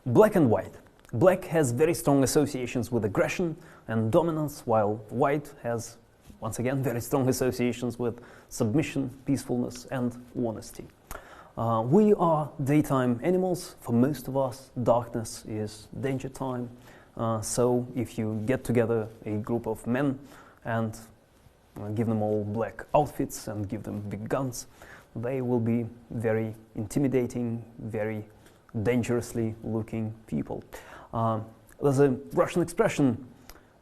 Black and white. Black has very strong associations with aggression and dominance, while white has, once again, very strong associations with submission, peacefulness, and honesty. We are daytime animals. For most of us, darkness is danger time. So if you get together a group of men and give them all black outfits and give them big guns, they will be very intimidating, very dangerously looking people. There's a Russian expression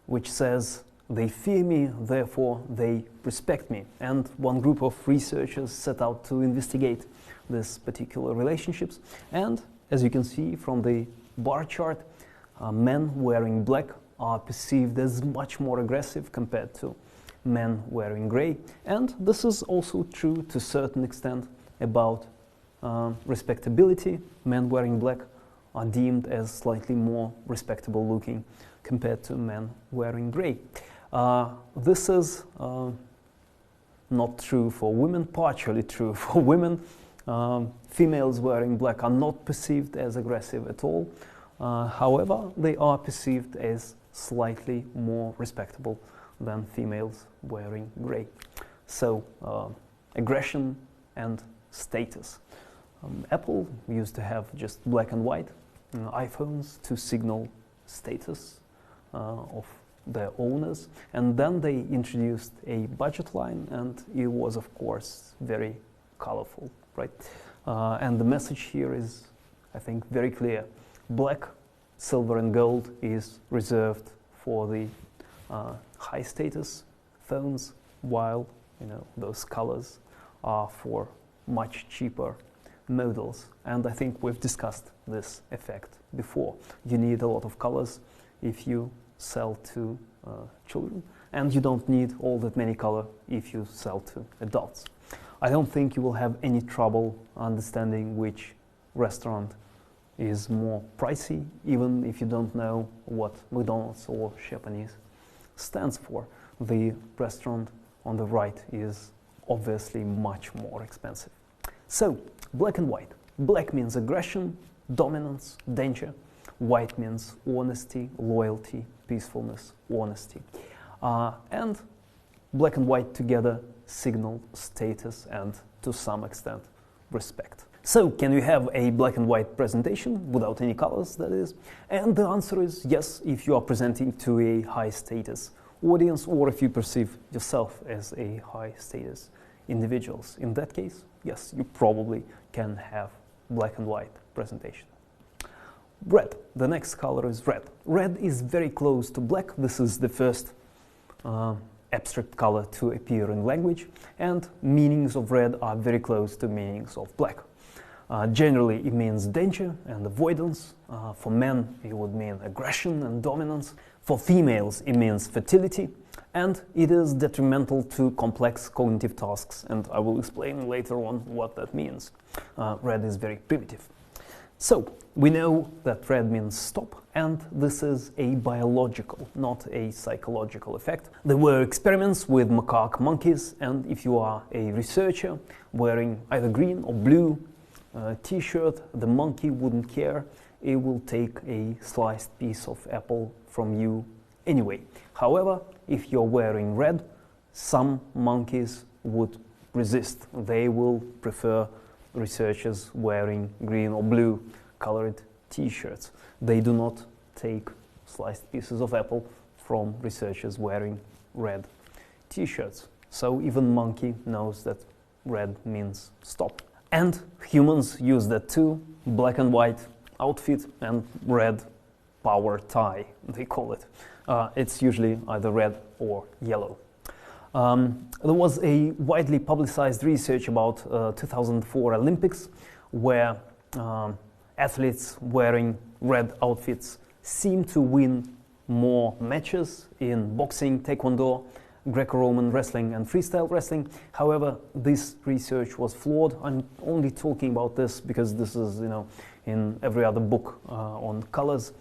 which says, "They fear me, therefore they respect me." And one group of researchers set out to investigate these particular relationships. And as you can see from the bar chart, men wearing black are perceived as much more aggressive compared to men wearing gray. And this is also true to a certain extent about respectability. Men wearing black are deemed as slightly more respectable looking compared to men wearing gray. This is not true for women, partially true for women. Females wearing black are not perceived as aggressive at all. However, they are perceived as slightly more respectable than females wearing gray. So, aggression and status. Apple used to have just black and white iPhones to signal status of their owners, and then they introduced a budget line, and it was, of course, very colorful, right? And the message here is, I think, very clear. Black, silver, and gold is reserved for the high status phones, while those colors are for much cheaper models. And I think we've discussed this effect before. You need a lot of colors if you sell to children, and you don't need all that many color if you sell to adults. I don't think you will have any trouble understanding which restaurant is more pricey, even if you don't know what McDonald's or Japanese stands for. The restaurant on the right is obviously much more expensive. So, black and white. Black means aggression, dominance, danger. White means honesty, loyalty, peacefulness, honesty. And black and white together signal status and, to some extent, respect. So, can you have a black and white presentation without any colors, that is? And the answer is yes, if you are presenting to a high status audience, or if you perceive yourself as a high status individuals. In that case, yes, you probably can have black and white presentation. Red. The next color is red. Red is very close to black. This is the first abstract color to appear in language, and meanings of red are very close to meanings of black. Generally, it means danger and avoidance. For men, it would mean aggression and dominance. For females, it means fertility, and it is detrimental to complex cognitive tasks, and I will explain later on what that means. Red is very primitive. So, we know that red means stop, and this is a biological, not a psychological effect. There were experiments with macaque monkeys, and if you are a researcher wearing either green or blue t-shirt, the monkey wouldn't care. It will take a sliced piece of apple from you anyway. However, if you're wearing red, some monkeys would resist. They will prefer researchers wearing green or blue colored t-shirts. They do not take sliced pieces of apple from researchers wearing red t-shirts. So even monkey knows that red means stop. And humans use that too. Black and white outfit and red power tie, they call it. It's usually either red or yellow. There was a widely publicized research about 2004 Olympics where athletes wearing red outfits seem to win more matches in boxing, taekwondo, Greco-Roman wrestling and freestyle wrestling. However, this research was flawed. I'm only talking about this because this is, in every other book on colors.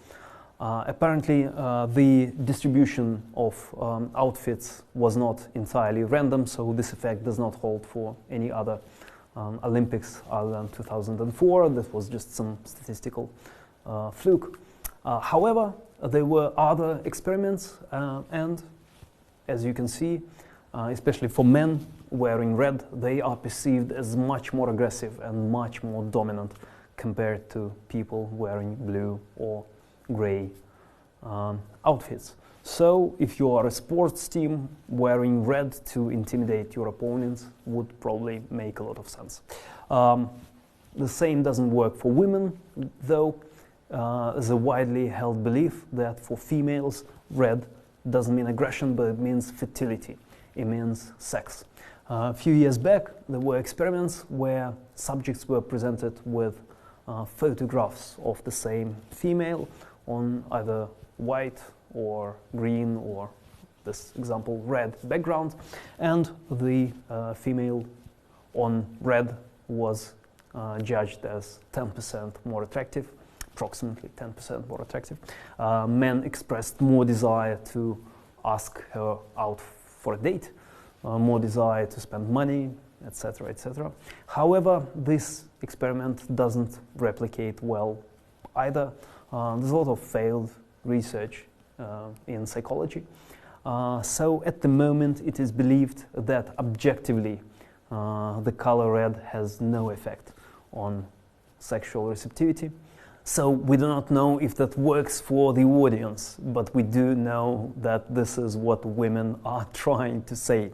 Apparently, the distribution of outfits was not entirely random, so this effect does not hold for any other Olympics other than 2004. This was just some statistical fluke. However, there were other experiments, and as you can see, especially for men wearing red, they are perceived as much more aggressive and much more dominant compared to people wearing blue or gray outfits. So if you are a sports team, wearing red to intimidate your opponents would probably make a lot of sense. The same doesn't work for women, though. There's a widely held belief that for females, red doesn't mean aggression, but it means fertility. It means sex. A few years back, there were experiments where subjects were presented with photographs of the same female on either white or green, or this example, red background, and the female on red was judged as 10% more attractive, approximately 10% more attractive. Men expressed more desire to ask her out for a date, more desire to spend money, etc., etc. However, this experiment doesn't replicate well either. There's a lot of failed research in psychology. So at the moment it is believed that objectively the color red has no effect on sexual receptivity. So we do not know if that works for the audience, but we do know that this is what women are trying to say.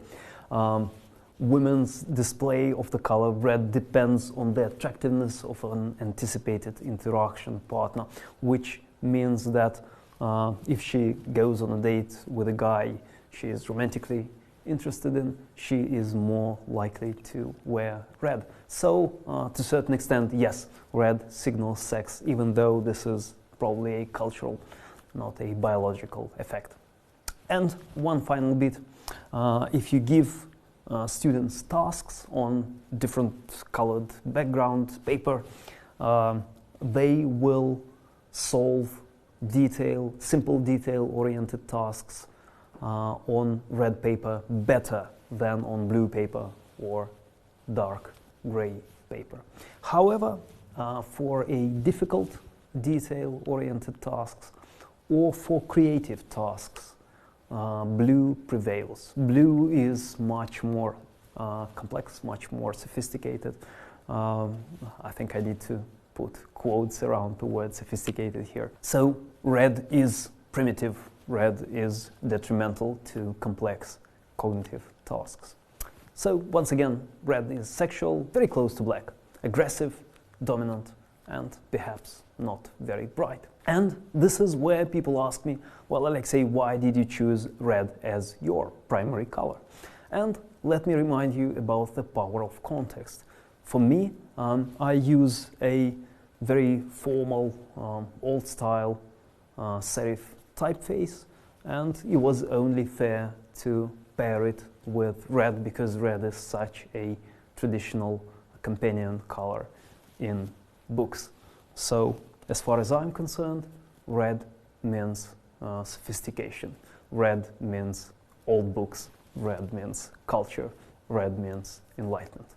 Women's display of the color red depends on the attractiveness of an anticipated interaction partner, which means that if she goes on a date with a guy she is romantically interested in, she is more likely to wear red. So, to a certain extent, yes, red signals sex, even though this is probably a cultural, not a biological effect. And one final bit, if you give students tasks on different colored background paper, they will solve simple detail-oriented tasks on red paper better than on blue paper or dark gray paper. However, for a difficult detail-oriented tasks or for creative tasks, blue prevails. Blue is much more complex, much more sophisticated. I think I need to put quotes around the word sophisticated here. So red is primitive, red is detrimental to complex cognitive tasks. So once again, red is sexual, very close to black, aggressive, dominant, and perhaps not very bright. And this is where people ask me, well, Alexei, why did you choose red as your primary color? And let me remind you about the power of context. For me, I use a very formal, old-style serif typeface, and it was only fair to pair it with red because red is such a traditional companion color in books. So, as far as I'm concerned, red means sophistication, red means old books, red means culture, red means enlightenment.